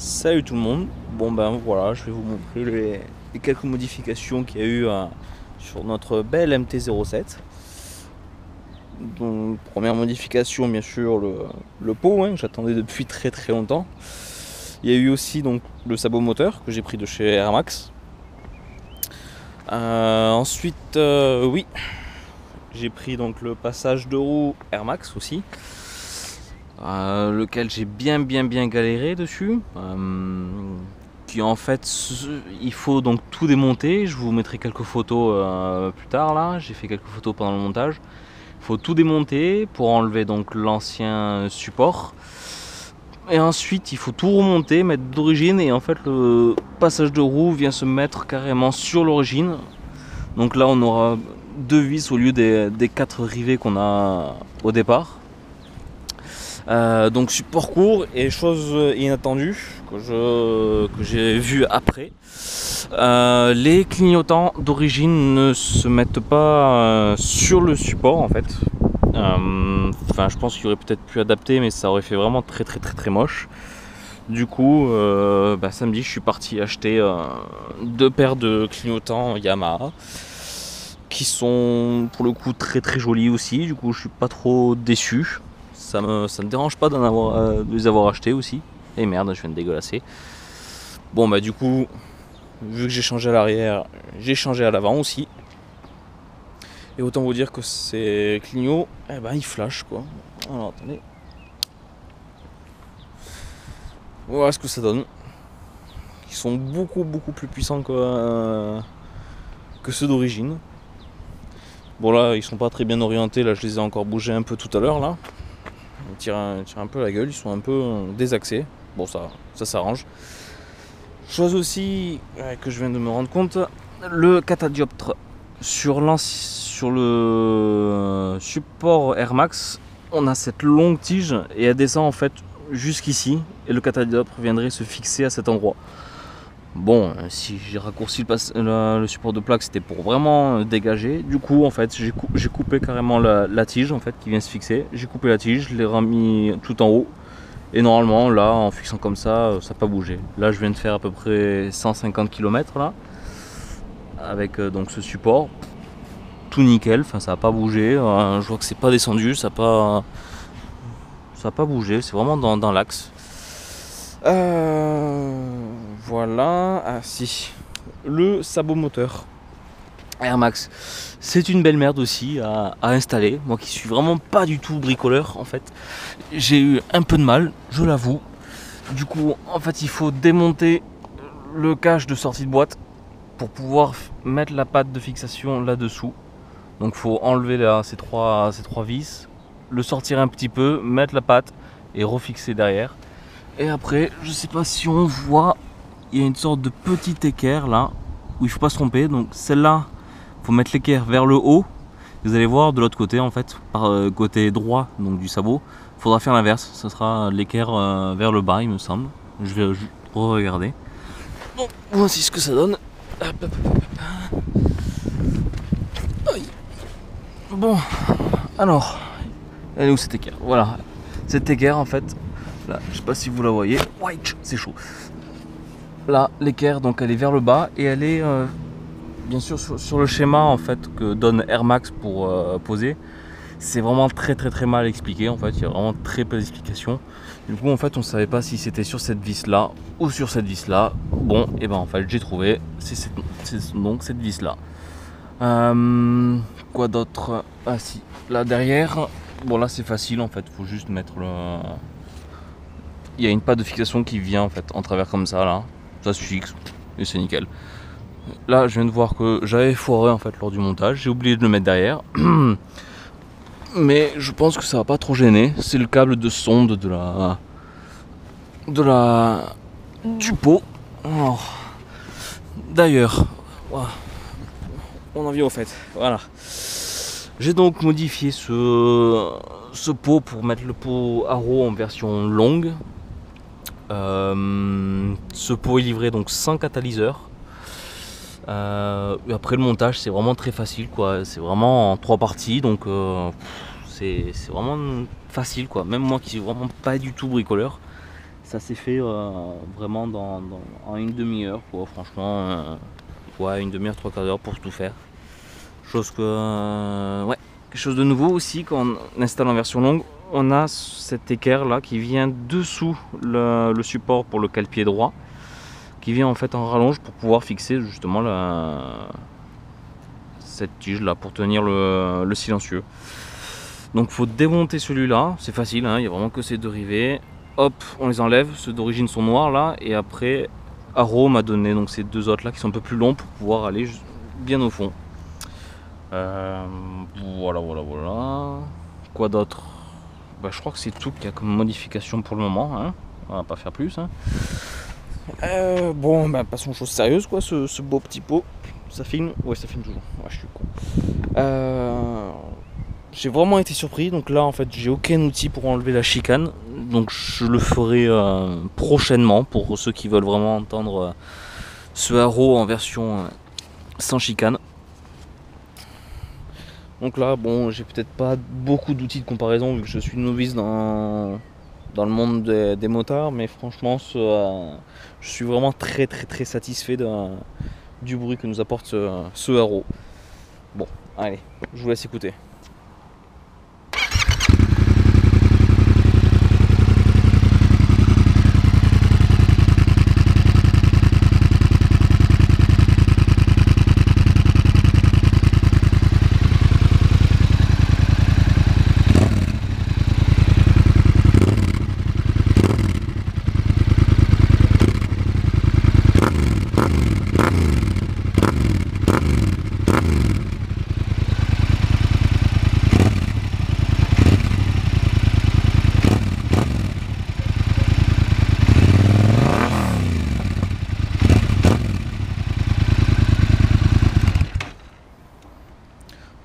Salut tout le monde, bon ben voilà, je vais vous montrer les quelques modifications qu'il y a eu sur notre belle MT-07. Donc première modification bien sûr le pot que j'attendais depuis très très longtemps. Il y a eu aussi donc le sabot moteur que j'ai pris de chez Air Max. Ensuite oui, j'ai pris donc le passage de roue Air Max aussi. Lequel j'ai bien galéré dessus, qui en fait il faut donc tout démonter. Je vous mettrai quelques photos plus tard. Là j'ai fait quelques photos pendant le montage. Il faut tout démonter pour enlever donc l'ancien support, et ensuite il faut tout remonter, mettre d'origine, et en fait le passage de roue vient se mettre carrément sur l'origine. Donc là on aura deux vis au lieu des 4 rivets qu'on a au départ. Donc support court, et chose inattendue que j'ai vu après, les clignotants d'origine ne se mettent pas sur le support en fait. Enfin je pense qu'il aurait peut-être pu adapter, mais ça aurait fait vraiment très moche. Du coup samedi je suis parti acheter 2 paires de clignotants Yamaha qui sont pour le coup très jolis aussi. Du coup je suis pas trop déçu. Ça me dérange pas de les avoir achetés aussi. Et merde, je viens de dégueulasser. Bon bah du coup, vu que j'ai changé à l'arrière, j'ai changé à l'avant aussi. Et autant vous dire que ces clignots, ils flashent quoi. Alors attendez. Voilà ce que ça donne. Ils sont beaucoup plus puissants que ceux d'origine. Bon là, ils sont pas très bien orientés. Là, je les ai encore bougés un peu tout à l'heure là. Ils tirent un peu la gueule, ils sont un peu désaxés. Bon, ça s'arrange. Chose aussi que je viens de me rendre compte, le catadioptre sur le support Air Max, on a cette longue tige et elle descend en fait jusqu'ici, et le catadioptre viendrait se fixer à cet endroit. Bon, si j'ai raccourci le support de plaque, c'était pour vraiment dégager. Du coup, en fait, j'ai coupé carrément la tige en fait qui vient se fixer. J'ai coupé la tige, je l'ai remis tout en haut. Et normalement, là, en fixant comme ça n'a pas bougé. Là, je viens de faire à peu près 150 km là, avec donc ce support. Tout nickel, enfin ça n'a pas bougé. Je vois que c'est pas descendu, ça n'a pas bougé, c'est vraiment dans l'axe. Voilà, ah si, le sabot moteur Air Max, c'est une belle merde aussi à installer. Moi qui suis vraiment pas du tout bricoleur en fait, j'ai eu un peu de mal, je l'avoue. Du coup en fait il faut démonter le cache de sortie de boîte pour pouvoir mettre la patte de fixation là dessous. Donc faut enlever là, ces trois vis, le sortir un petit peu, mettre la patte et refixer derrière. Et après, je sais pas si on voit, il y a une sorte de petit équerre là, où il faut pas se tromper. Donc celle-là, faut mettre l'équerre vers le haut. Vous allez voir de l'autre côté en fait, par côté droit donc du sabot, il faudra faire l'inverse. Ce sera l'équerre vers le bas il me semble. Je vais regarder. Bon, voici ce que ça donne. Bon, alors, elle est où cette équerre? Voilà, cette équerre en fait, là, je sais pas si vous la voyez, c'est chaud. Là, l'équerre, donc elle est vers le bas, et elle est bien sûr sur le schéma en fait que donne Air Max pour poser. C'est vraiment très mal expliqué en fait, il y a vraiment très peu d'explications. Du coup en fait on savait pas si c'était sur cette vis là ou sur cette vis là. Bon, et ben en fait j'ai trouvé, c'est donc cette vis là. Quoi d'autre? Ah si, là derrière, bon là c'est facile en fait, faut juste mettre le... Il y a une patte de fixation qui vient en fait en travers comme ça là, ça se fixe et c'est nickel. Là je viens de voir que j'avais foiré en fait lors du montage, j'ai oublié de le mettre derrière. Mais je pense que ça va pas trop gêner, c'est le câble de sonde du pot. D'ailleurs, on en vient au fait, voilà. J'ai donc modifié ce pot pour mettre le pot Haro en version longue. Ce pot est livré donc sans catalyseur. Après le montage c'est vraiment très facile quoi, c'est vraiment en 3 parties donc c'est vraiment facile quoi. Même moi qui suis vraiment pas du tout bricoleur, ça s'est fait vraiment en une demi-heure, quoi, franchement. Ouais, une demi-heure, 3/4 d'heure pour tout faire. Chose que, ouais, quelque chose de nouveau aussi quand on installe en version longue. On a cet équerre là qui vient dessous le support pour le cale-pied droit, qui vient en fait en rallonge pour pouvoir fixer justement cette tige là pour tenir le silencieux. Donc faut démonter celui-là, c'est facile, hein, il n'y a vraiment que ces deux rivets. Hop, on les enlève, ceux d'origine sont noirs là, et après Arrow m'a donné donc ces deux autres là qui sont un peu plus longs pour pouvoir aller bien au fond. Voilà. Quoi d'autre? Bah, je crois que c'est tout qu'il y a comme modification pour le moment, hein. On va pas faire plus, hein. Bon, bah, passons aux choses sérieuses, quoi, ce beau petit pot. Ça filme? Ouais, ça filme toujours. Ouais, je suis con. J'ai vraiment été surpris. Donc là, en fait, j'ai aucun outil pour enlever la chicane. Donc je le ferai prochainement pour ceux qui veulent vraiment entendre ce Arrow en version sans chicane. Donc là, bon, j'ai peut-être pas beaucoup d'outils de comparaison vu que je suis novice dans le monde des motards, mais franchement, je suis vraiment très satisfait du bruit que nous apporte ce Arrow. Bon, allez, je vous laisse écouter.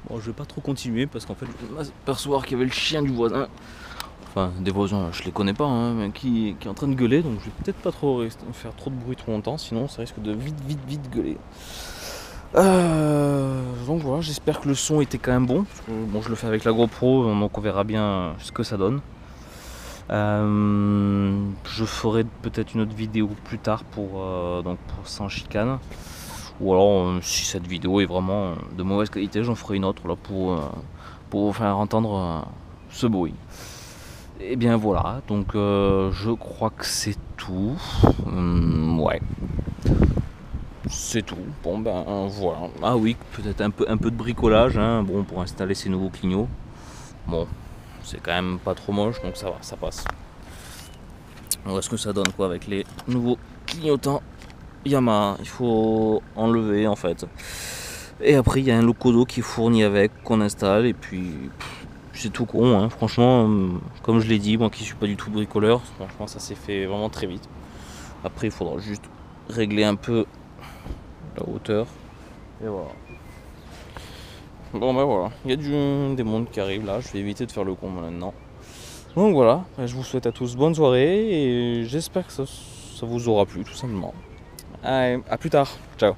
Bon, je vais pas trop continuer parce qu'en fait je m'aperçois qu'il y avait le chien du voisin. Enfin, des voisins, je les connais pas, hein, mais qui est en train de gueuler, donc je vais peut-être pas trop faire trop de bruit trop longtemps, sinon ça risque de vite gueuler. Donc voilà, j'espère que le son était quand même bon. Parce que, bon, je le fais avec la GoPro, donc on verra bien ce que ça donne. Je ferai peut-être une autre vidéo plus tard pour sans chicane. Ou alors si cette vidéo est vraiment de mauvaise qualité, j'en ferai une autre là pour vous faire entendre ce bruit. Et bien voilà, donc je crois que c'est tout. Ouais. C'est tout. Bon ben voilà. Ah oui, peut-être un peu de bricolage, hein, bon, pour installer ces nouveaux clignots. Bon, c'est quand même pas trop moche, donc ça va, ça passe. On voit ce que ça donne quoi avec les nouveaux clignotants Yamaha. Il faut enlever en fait. Et après il y a un locodo qui est fourni avec, qu'on installe, et puis c'est tout con, hein. Franchement, comme je l'ai dit, moi qui suis pas du tout bricoleur, franchement ça s'est fait vraiment très vite. Après il faudra juste régler un peu la hauteur. Et voilà. Bon ben voilà, il y a des mondes qui arrivent là, je vais éviter de faire le con maintenant. Donc voilà, je vous souhaite à tous bonne soirée et j'espère que ça vous aura plu tout simplement. Allez, à plus tard, ciao.